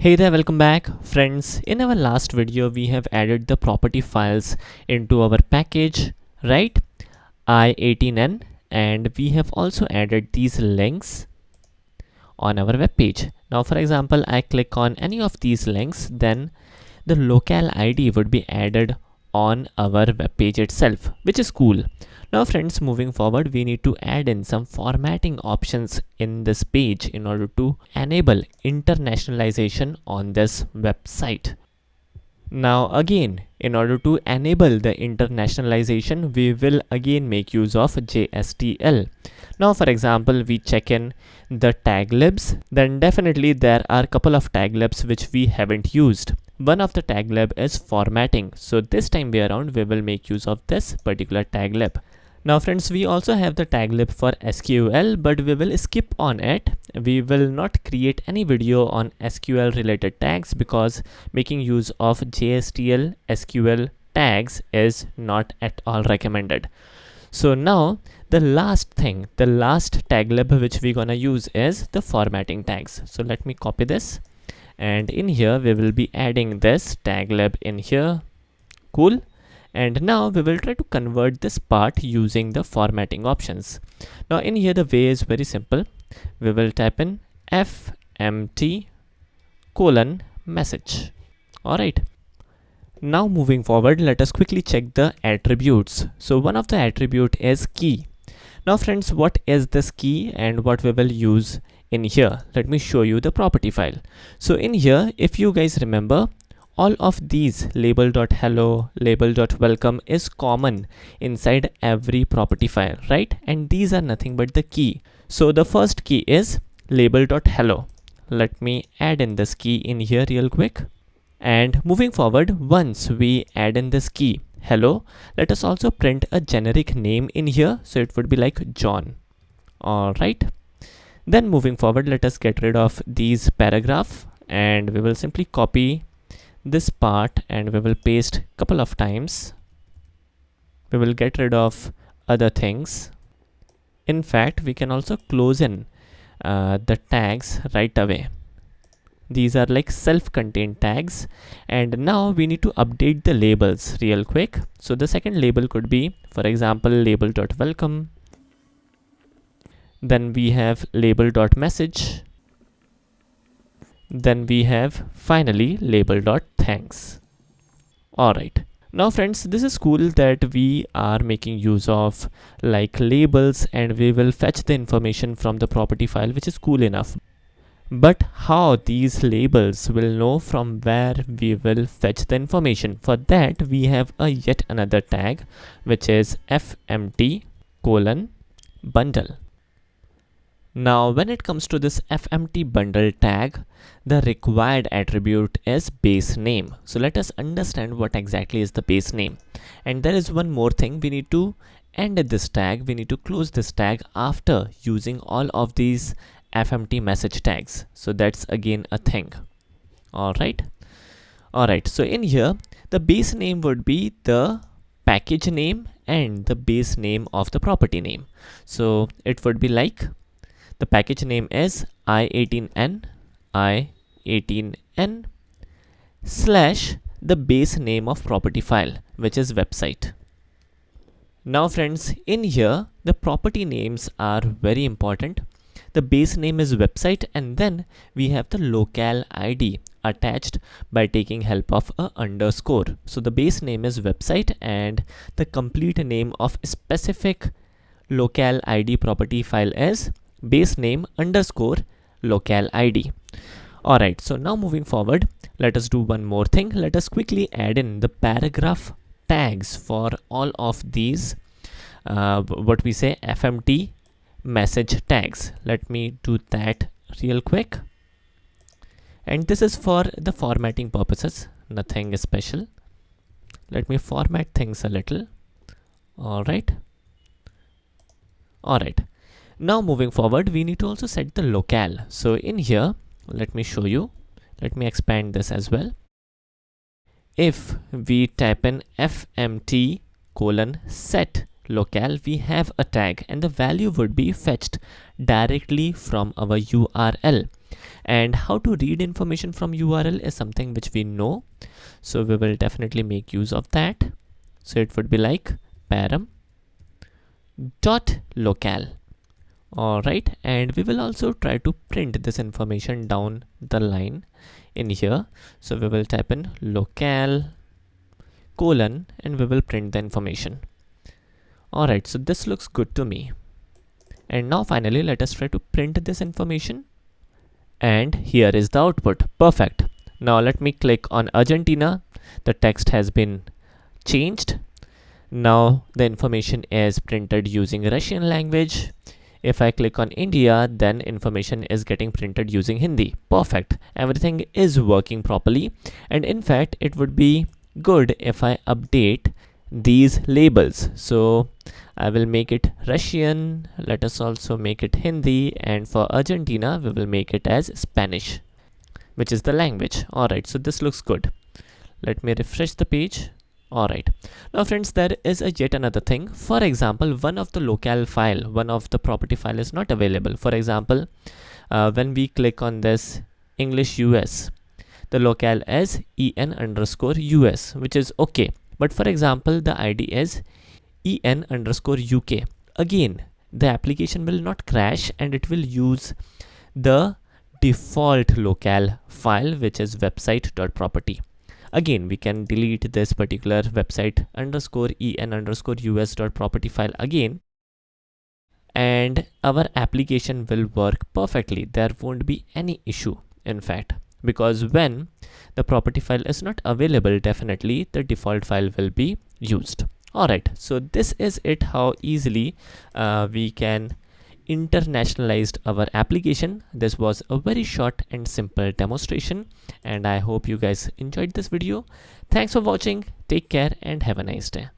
Hey there, welcome back friends. In our last video we have added the property files into our package, right? i18n, and we have also added these links on our web page. Now for example, I click on any of these links, then the locale ID would be added on our web page itself, which is cool. Now friends, moving forward, we need to add in some formatting options in this page in order to enable internationalization on this website. Now again, in order to enable the internationalization, we will again make use of JSTL. Now for example, we check in the tag libs, then definitely there are a couple of tag libs which we haven't used. One of the tag lib is formatting, so this time around we will make use of this particular tag lib. Now friends, we also have the tag lib for SQL, but we will skip on it. We will not create any video on SQL related tags because making use of JSTL SQL tags is not at all recommended. So now the last tag lib which we're gonna use is the formatting tags. So let me copy this, and in here we will be adding this tag lib in here. Cool. And now we will try to convert this part using the formatting options. Now in here the way is very simple. We will type in fmt : message. Alright. Now moving forward, let us quickly check the attributes. So one of the attribute is key. Now friends, what is this key and what we will use in here? Let me show you the property file. So in here, if you guys remember, all of these label.hello, label.welcome is common inside every property file, right? And these are nothing but the key. So the first key is label.hello. Let me add in this key in here real quick. And moving forward, once we add in this key hello, let us also print a generic name in here. So it would be like John. All right. Then moving forward, let us get rid of these paragraph, and we will simply copy this part and we will paste couple of times. We will get rid of other things. In fact, we can also close in the tags right away. These are like self-contained tags, and now we need to update the labels real quick. So the second label could be, for example, label.welcome. Then we have label.message. Then we have finally label.thanks. Alright. Now friends, this is cool that we are making use of like labels and we will fetch the information from the property file, which is cool enough. But how these labels will know from where we will fetch the information? For that, we have a yet another tag, which is fmt : bundle. Now when it comes to this fmt bundle tag, the required attribute is base name. So let us understand what exactly is the base name. And there is one more thing, we need to end this tag, we need to close this tag after using all of these fmt message tags. So that's again a thing. Alright. So in here, the base name would be the package name and the base name of the property name. So it would be like, the package name is i18n / the base name of property file, which is website. Now friends, in here the property names are very important. The base name is website, and then we have the locale ID attached by taking help of a underscore. So the base name is website and the complete name of specific locale ID property file is base name _ locale ID. Alright, so now moving forward, let us do one more thing. Let us quickly add in the paragraph tags for all of these what we say fmt message tags. Let me do that real quick. And this is for the formatting purposes, nothing special. Let me format things a little. Alright. Now moving forward, we need to also set the locale. So in here, let me show you. Let me expand this as well. If we type in fmt : set locale, we have a tag and the value would be fetched directly from our URL. And how to read information from URL is something which we know, so we will definitely make use of that. So it would be like param dot locale. All right, and we will also try to print this information down the line in here. So we will type in locale colon and we will print the information. All right, so this looks good to me. And now finally let us try to print this information, and here is the output. Perfect. Now let me click on Argentina. The text has been changed. Now the information is printed using Russian language. If I click on India, then information is getting printed using Hindi. Perfect. Everything is working properly. And in fact, it would be good if I update these labels. So I will make it Russian. Let us also make it Hindi. And for Argentina, we will make it as Spanish, which is the language. All right, so this looks good. Let me refresh the page. All right, now friends, there is yet another thing. For example, one of the locale file, one of the property file is not available. For example, when we click on this English US, the locale is en_us, which is okay. But for example, the ID is en_UK. Again, the application will not crash and it will use the default locale file, which is website.property. Again, we can delete this particular website _en_us.property file again, and our application will work perfectly. There won't be any issue, in fact, because when the property file is not available, definitely the default file will be used. All right, so this is it, how easily we can internationalized our application. This was a very short and simple demonstration, and I hope you guys enjoyed this video. Thanks for watching. Take care and have a nice day.